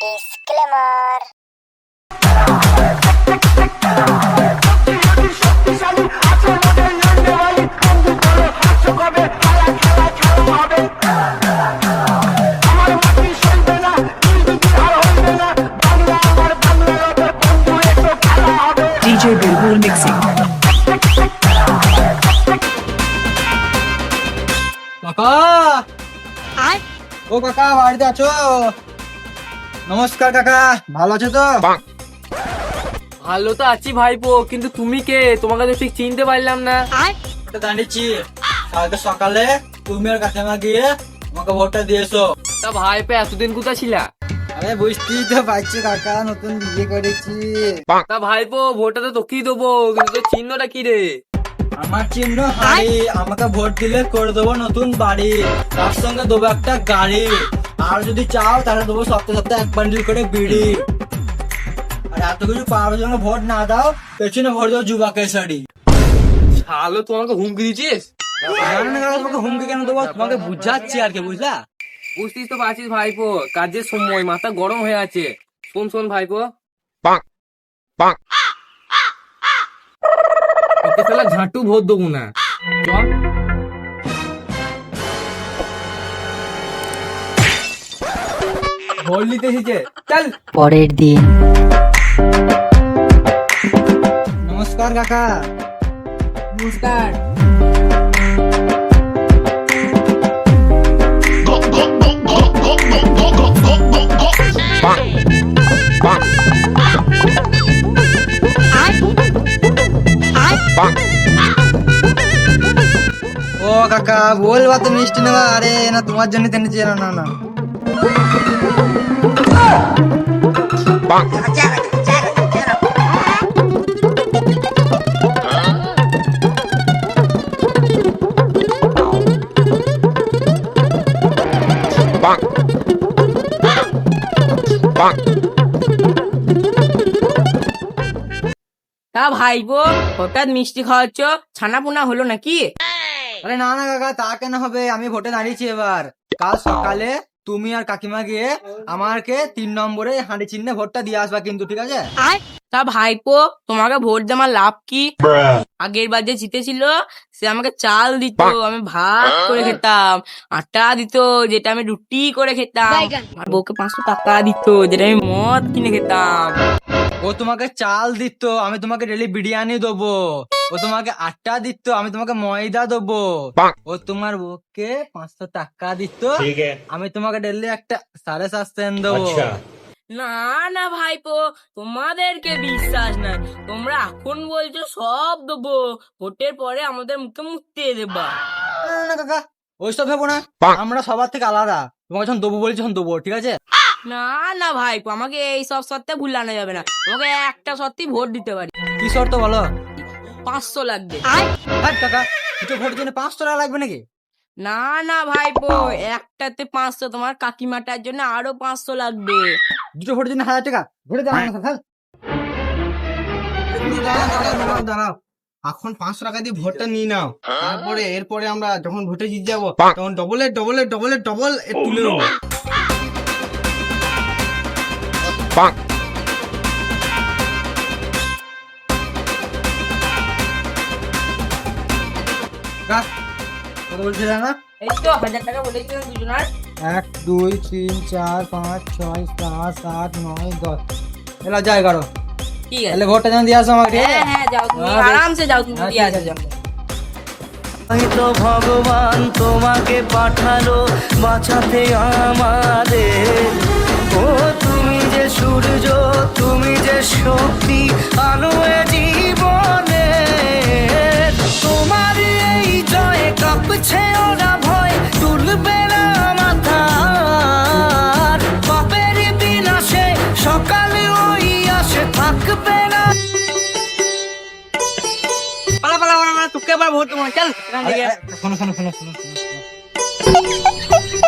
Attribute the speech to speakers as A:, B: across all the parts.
A: Disclaimer.
B: DJ Bulbul mixing.
C: কাকা, ও কাকা বাড়িতে আছো? নমস্কার কাকা, ভালো আছো তো?
D: ভালো তো আছি ভাইপো, কিন্তু তুমি কে? তোমাকে তো ঠিক চিনতে পারলাম না।
C: দাঁড়িয়েছি কালকে সকালে তুমি আর কাকিমা গিয়ে আমাকে ভোটটা দিয়েছো।
D: তা ভাইপো এতদিন কোথায় ছিলা?
C: আরে বুঝতেই তো পারছি কাকা, নতুন বিয়ে করেছি।
D: তা ভাইপো ভোটটা তো তোকেই দেবো, কিন্তু তোর চিহ্নটা কি রে?
C: আমার চিহ্ন হাড়ি, আমাকে ভোট দিলে করে দেবো নতুন বাড়ি, তার সঙ্গে দেবো একটা গাড়ি, আর যদি চাও তাহলে দেবো সপ্তাহে সপ্তাহে এক বান্ডিল করে বিড়ি। আর এত কিছু পাওয়ার জন্য ভোট না দাও, পেছনে ভোট দাও যুবা কেশারি।
D: শালো তোমাকে হুমকি দিচ্ছিস?
C: তোমাকে হুমকি কেন দেবো? তোমাকে বুঝাচ্ছি আর কি, বুঝলা?
D: বুঝতেই তো পারছিস ভাইপো, কাজের সময় মাথা গরম হয়ে আছে। শোন শোন ভাইপো, এতে শালা ঝাঁটু ভোট দেবো না। চল। ভোট নিতে এসেছে, চল।
B: পরের দিন
C: নমস্কার কাকা।
D: নমস্কার।
C: ও কাকা বলবা তো মিষ্টি নেবা? আরে না তোমার জন্য তেনেছি। না না না,
D: তা ভাইপো হঠাৎ মিষ্টি খাওয়াচ্ছ, ছানা পোনা হলো নাকি?
C: আরে না না কাকা, তা কেন হবে? আমি ভোটে দাঁড়িয়েছি এবার। কাল সকালে তুমি আর কাকিমা গিয়ে আমাকে 3 নম্বরে হাঁড়ি চিহ্নে ভোটটা দিয়ে আসবা কিন্তু, ঠিক আছে?
D: তা ভাইপো তোমাকে ভোট দেওয়ার লাভ কি? আগের বার যে জিতেছিল সে আমাকে চাল দিত, আমি ভাত করে খেতাম। আটা দিত, যেটা আমি রুটি করে খেতাম। আমার বউকে 500 টাকা দিত, যেটা আমি মদ কিনে খেতাম।
C: ও তোমাকে চাল দিত, আমি তোমাকে ডেলি বিরিয়ানি দেবো। ও তোমাকে আটা দিত, আমি তোমাকে ময়দা দেবো। ও তোমার বউকে 500 টাকা দিত, আমি তোমাকে ডেলি একটা 750 দেবো।
D: না না ভাইপো, তোমাদেরকে বিশ্বাস নাই। তোমরা এখন বলছো সব দেবো, ভোটের পরে আমাদের মুখে মুখতে দেবা।
C: না না, না কাকা, ওইসব ভেবো না। আমরা সবার থেকে আলাদা। তোমাকে যখন দেবো বলেছি যখন দেবো, ঠিক আছে?
D: না না ভাইপো, আমাকে এই সব শর্তে ভুলানো যাবে না। তোমাকে একটা শর্তেই ভোট দিতে পারি।
C: কি শর্ত বলো?
D: 500 লাগবে।
C: হাট কাকা, দুটো ভোটের জন্য 500 টাকা লাগবে নাকি?
D: না না ভাইপো, একটাতে 500, তোমার কাকিমাটার জন্য আরো 500 লাগবে।
C: দুটো ভোটের জন্য 1000 টাকা? ভোটে দাও না স্যার। দাঁড়াও দাঁড়াও, এখন 500 টাকা দিয়ে ভোটটা নিয়ে নাও, তারপরে এরপরে আমরা যখন ভোটে জিতে যাবো তখন ডবল তুলে নেবো। কত বলছে জানা?
D: এই তো 1000 টাকা বলেছিলাম দুজনার।
C: 1 2 3 4 5 6 7 8 9 10, এলা যায় 11।
D: ঠিক আছে,
C: তাহলে ভোটটা যেন দিয়ে আসো আমাকে, ঠিক আছে?
D: হ্যাঁ হ্যাঁ যাও, তুমি
C: হ্যাঁ,
D: আরামসে যাও, তুমি
C: হ্যাঁ,
D: দিয়ে
C: ঠিক
D: আসো।
C: আছে।
E: আমি তো ভগবান তোমাকে পাঠালো বাঁচাতে আমাদের। ও তুমি যে সূর্য, তুমি যে শক্তি, আলো এ জীবনে। তোমার এই জয়ে কাঁপছে ওরা ভয়, তুলবে না মাথা। পাপের বিনাশে সকালে ওই আসে, থাকবে না।
D: পালা পালা পালা, তোকে এবার ভোট দেবো, চল এখান থেকে।
C: শোনো শোনো শোনো শোনো,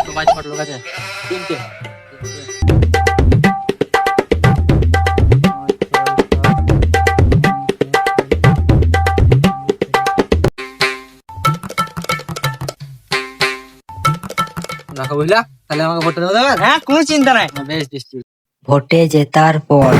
D: তো ভাই ছোট লোক আছে, তিনটে।
C: রাখো বুঝলা, তাহলে আমাকে ভোটটা দেবে।
E: হ্যাঁ, কোনো চিন্তা নাই।
C: বেশ বেশ ঠিক।
B: ভোটে জেতার পর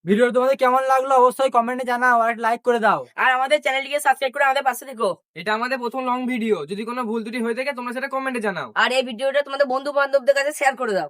C: ভিডিও তোমাদের কেমন লাগলো অবশ্যই কমেন্টে জানাও আর লাইক করে দাও।
D: আর আমাদের চ্যানেলটিকে সাবস্ক্রাইব করে আমাদের পাশে থেকো।
A: এটা আমাদের প্রথম লং ভিডিও, যদি কোনো ভুল ত্রুটি হয়ে থাকে তোমরা সেটা কমেন্টে জানাও।
D: আর এই ভিডিওটা তোমাদের বন্ধু বান্ধবদের কাছে শেয়ার করে দাও।